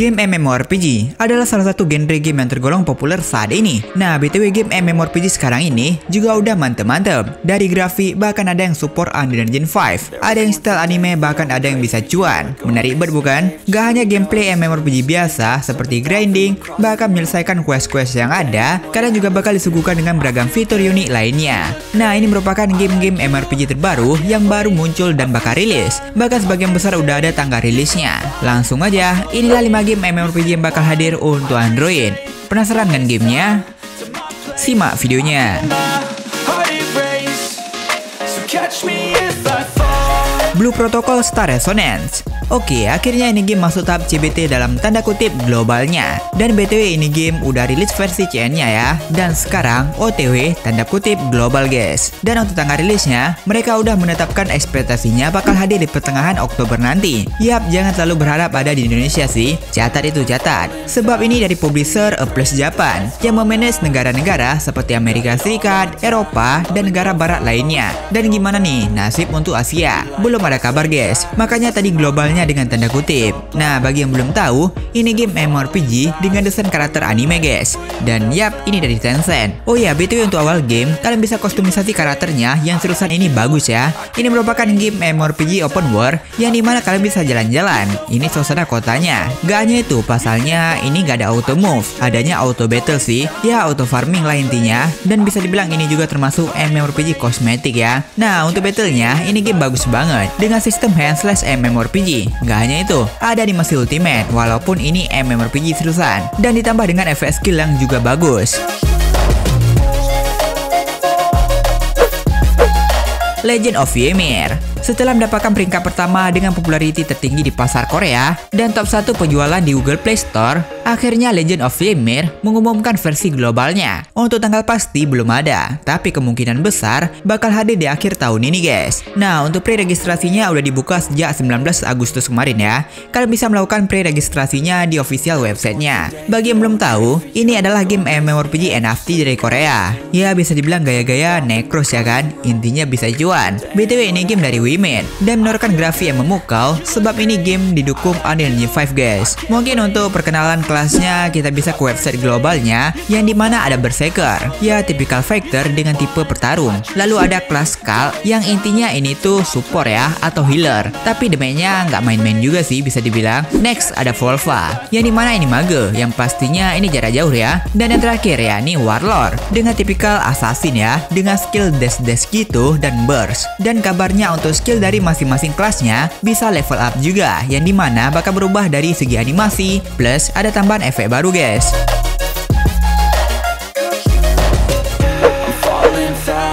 Game MMORPG adalah salah satu genre game yang tergolong populer saat ini. Nah, BTW game MMORPG sekarang ini juga udah mantep-mantep. Dari grafik bahkan ada yang support Unreal Engine 5. Ada yang style anime bahkan ada yang bisa cuan. Menarik banget bukan? Gak hanya gameplay MMORPG biasa seperti grinding, bahkan menyelesaikan quest-quest yang ada, kalian juga bakal disuguhkan dengan beragam fitur unik lainnya. Nah, ini merupakan game-game MMORPG terbaru yang baru muncul dan bakal rilis. Bahkan sebagian besar udah ada tanggal rilisnya. Langsung aja, inilah 5 game MMORPG yang bakal hadir untuk Android. Penasaran dengan gamenya? Simak videonya. Blue Protocol Star Resonance. Oke, akhirnya ini game masuk tahap CBT dalam tanda kutip globalnya. Dan BTW ini game udah rilis versi CN-nya ya. Dan sekarang OTW tanda kutip global guys. Dan untuk tanggal rilisnya, mereka udah menetapkan ekspektasinya bakal hadir di pertengahan Oktober nanti. Yap, jangan terlalu berharap ada di Indonesia sih. Catat itu catat. Sebab ini dari publisher A Plus Japan yang memanage negara-negara seperti Amerika Serikat, Eropa, dan negara barat lainnya. Dan gimana nih nasib untuk Asia? Belum ada kabar guys. Makanya tadi globalnya dengan tanda kutip. Nah, bagi yang belum tahu, ini game MMORPG dengan desain karakter anime guys. Dan yap, ini dari Tencent. Oh ya, BTW untuk awal game, kalian bisa kustomisasi karakternya yang terusan ini bagus ya. Ini merupakan game MMORPG open world yang dimana kalian bisa jalan-jalan. Ini suasana kotanya. Gak hanya itu, pasalnya ini gak ada auto move, adanya auto battle sih. Ya, auto farming lah intinya. Dan bisa dibilang ini juga termasuk MMORPG kosmetik ya. Nah, untuk battlenya, ini game bagus banget dengan sistem hand slash MMORPG. Gak hanya itu, ada animasi ultimate walaupun ini MMORPG seriusan dan ditambah dengan efek skill yang juga bagus. Legend of Ymir. Setelah mendapatkan peringkat pertama dengan populariti tertinggi di pasar Korea dan top 1 penjualan di Google Play Store, akhirnya Legend of Ymir mengumumkan versi globalnya. Untuk tanggal pasti belum ada, tapi kemungkinan besar bakal hadir di akhir tahun ini guys. Nah, untuk pre-registrasinya udah dibuka sejak 19 Agustus kemarin ya. Kalian bisa melakukan pre-registrasinya di official websitenya. Bagi yang belum tahu, ini adalah game MMORPG NFT dari Korea. Ya, bisa dibilang gaya-gaya Necros ya kan? Intinya bisa cuan. BTW ini game dari Ymir dan menawarkan grafik yang memukau sebab ini game didukung Unreal Engine 5 guys. Mungkin untuk perkenalan kelasnya kita bisa ke website globalnya yang dimana ada Berserker, ya tipikal fighter dengan tipe pertarung. Lalu ada kelas Skal yang intinya ini tuh support ya atau healer, tapi damage-nya nggak main-main juga sih bisa dibilang. Next ada Volva yang dimana ini mage yang pastinya ini jarak jauh ya. Dan yang terakhir ya ini Warlord dengan tipikal assassin ya dengan skill dash gitu dan burst. Dan kabarnya untuk skill dari masing-masing kelasnya bisa level up juga yang dimana bakal berubah dari segi animasi plus ada tambahan efek baru guys.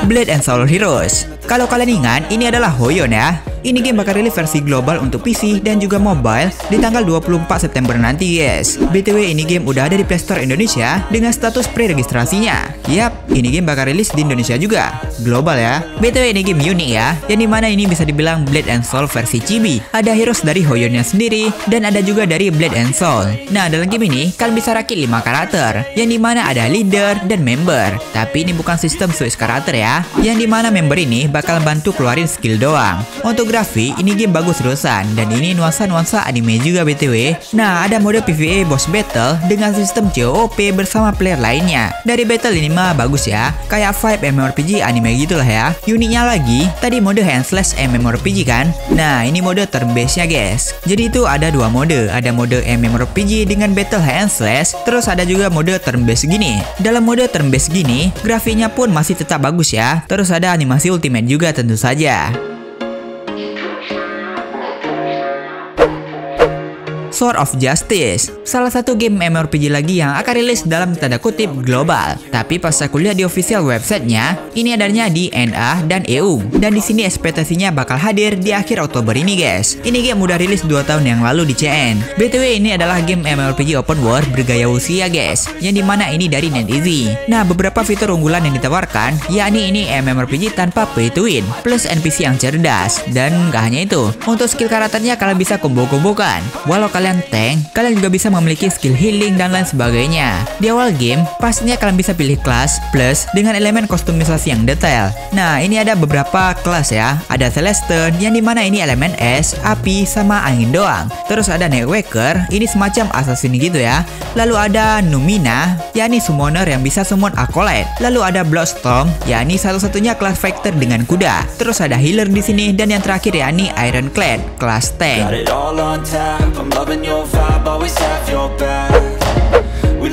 Blade and Soul Heroes. Kalau kalian ingat, ini adalah Hoyon ya. Ini game bakal rilis versi global untuk PC dan juga mobile di tanggal 24 September nanti guys. BTW ini game udah ada di Play Store Indonesia dengan status pre-registrasinya. Yap, ini game bakal rilis di Indonesia juga. Global ya. BTW ini game unik ya, yang dimana ini bisa dibilang Blade and Soul versi chibi. Ada heroes dari Hoyonnya sendiri dan ada juga dari Blade and Soul. Nah, dalam game ini kalian bisa rakit 5 karakter, yang dimana ada leader dan member. Tapi ini bukan sistem switch karakter ya, yang dimana member ini bakal bantu keluarin skill doang. Untuk grafik, ini game bagus terusan dan ini nuansa-nuansa anime juga BTW. Nah, ada mode PvE boss battle dengan sistem COP bersama player lainnya. Dari battle ini mah bagus ya, kayak vibe MMORPG anime gitulah ya. Uniknya lagi, tadi mode hand slash MMORPG kan. Nah, ini mode turn based nya guys. Jadi itu ada 2 mode, ada mode MMORPG dengan battle hand slash, terus ada juga mode turn based gini. Dalam mode turn based gini, grafiknya pun masih tetap bagus ya. Terus ada animasi ultimate juga tentu saja. Sword of Justice, salah satu game MMORPG lagi yang akan rilis dalam tanda kutip global. Tapi pas saya kuliah di official websitenya, ini adanya di NA dan EU. Dan di sini ekspektasinya bakal hadir di akhir Oktober ini guys. Ini game udah rilis 2 tahun yang lalu di CN. BTW ini adalah game MMORPG open world bergaya usia guys, yang dimana ini dari NetEasy. Nah, beberapa fitur unggulan yang ditawarkan, yakni ini MMORPG tanpa pay to win, plus NPC yang cerdas. Dan gak hanya itu, untuk skill karakternya kalian bisa combo-kombokan. Walau kalian kalian tank, kalian juga bisa memiliki skill healing dan lain sebagainya. Di awal game, pastinya kalian bisa pilih kelas plus dengan elemen kostumisasi yang detail. Nah, ini ada beberapa kelas ya. Ada Celeste, yang dimana ini elemen es, api, sama angin doang. Terus ada Nightwaker, ini semacam assassin gitu ya. Lalu ada Numina, yakni summoner yang bisa summon acolyte. Lalu ada Bloodstorm, yakni satu-satunya kelas fighter dengan kuda. Terus ada healer di sini, dan yang terakhir yakni Ironclad, kelas tank.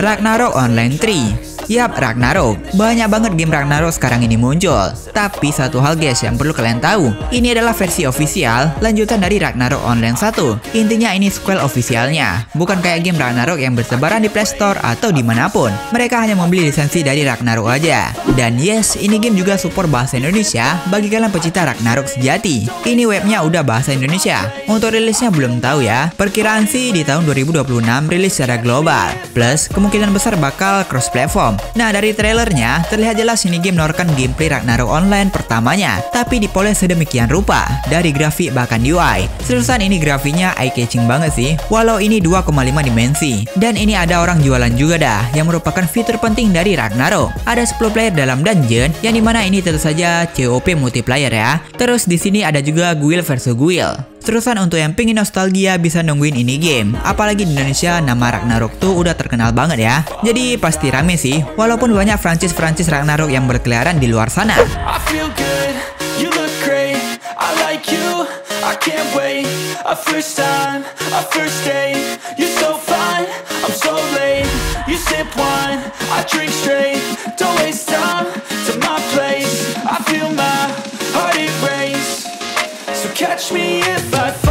Ragnarok Online 3. Yap, Ragnarok. Banyak banget game Ragnarok sekarang ini muncul. Tapi satu hal guys yang perlu kalian tahu, ini adalah versi official lanjutan dari Ragnarok Online 1. Intinya ini sequel officialnya, bukan kayak game Ragnarok yang bersebaran di Play Store atau dimanapun. Mereka hanya membeli lisensi dari Ragnarok aja. Dan yes, ini game juga support bahasa Indonesia bagi kalian pecinta Ragnarok sejati. Ini webnya udah bahasa Indonesia. Untuk rilisnya belum tahu ya. Perkiraan sih di tahun 2026 rilis secara global. Plus kemungkinan besar bakal cross platform. Nah, dari trailernya terlihat jelas ini game menawarkan gameplay Ragnarok Online pertamanya, tapi dipoles sedemikian rupa dari grafik bahkan UI. Seriusan ini grafiknya eye-catching banget sih, walau ini 2,5 dimensi. Dan ini ada orang jualan juga dah, yang merupakan fitur penting dari Ragnarok. Ada 10 player dalam dungeon, yang dimana ini tentu saja COP multiplayer ya. Terus di sini ada juga guild versus guild. Terusan untuk yang pengen nostalgia bisa nungguin ini game. Apalagi di Indonesia nama Ragnarok tuh udah terkenal banget ya. Jadi pasti rame sih, walaupun banyak franchise Ragnarok yang berkeliaran di luar sana. Catch me if I